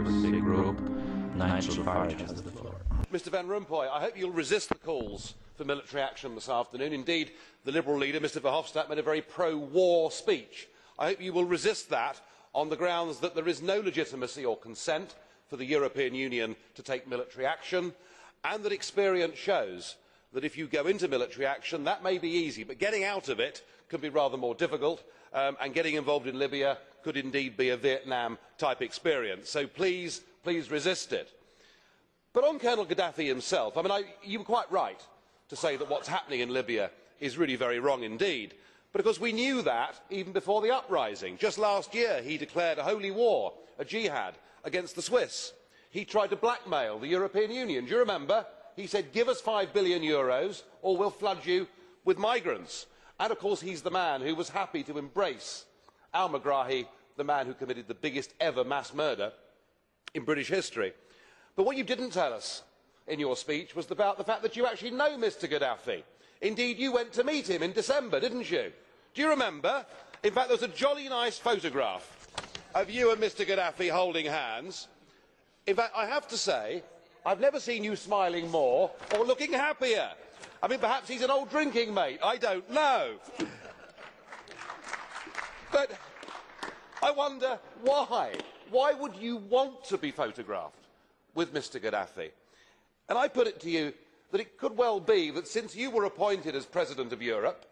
Democracy Group, Nigel Farage has the floor. Mr Van Rompuy, I hope you'll resist the calls for military action this afternoon. Indeed, the Liberal leader, Mr Verhofstadt, made a very pro-war speech. I hope you will resist that on the grounds that there is no legitimacy or consent for the European Union to take military action, and that experience shows that if you go into military action, that may be easy, but getting out of it can be rather more difficult, and getting involved in Libya could indeed be a Vietnam-type experience. So please, please resist it. But on Colonel Gaddafi himself, you were quite right to say that what's happening in Libya is really very wrong indeed. But of course we knew that even before the uprising. Just last year he declared a holy war, a jihad, against the Swiss. He tried to blackmail the European Union. Do you remember? He said, give us €5 billion or we'll flood you with migrants. And of course he's the man who was happy to embrace al-Megrahi, the man who committed the biggest ever mass murder in British history. But what you didn't tell us in your speech was about the fact that you actually know Mr Gaddafi. Indeed, you went to meet him in December, didn't you? Do you remember? In fact, there was a jolly nice photograph of you and Mr Gaddafi holding hands. In fact, I have to say, I've never seen you smiling more or looking happier. Perhaps he's an old drinking mate, I don't know. But I wonder why. Why would you want to be photographed with Mr Gaddafi? And I put it to you that it could well be that since you were appointed as President of Europe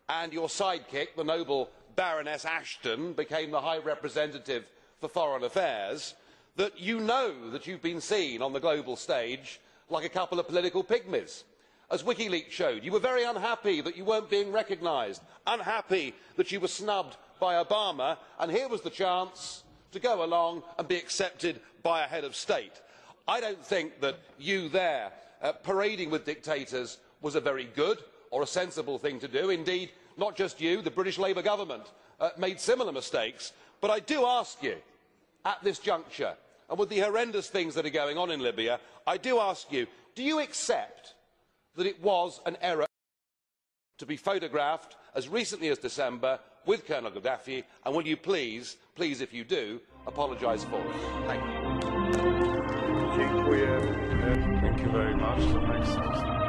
and your sidekick, the noble Baroness Ashton, became the High Representative for Foreign Affairs, that you know that you've been seen on the global stage like a couple of political pygmies. As WikiLeaks showed, you were very unhappy that you weren't being recognised, unhappy that you were snubbed by Obama, and here was the chance to go along and be accepted by a head of state. I don't think that you there parading with dictators was a very good or a sensible thing to do. Indeed, not just you, the British Labour government made similar mistakes. But I do ask you, at this juncture, and with the horrendous things that are going on in Libya, I do ask you, do you accept that it was an error to be photographed as recently as December with Colonel Gaddafi, and will you please, if you do, apologise for it? Thank you. Thank you very much.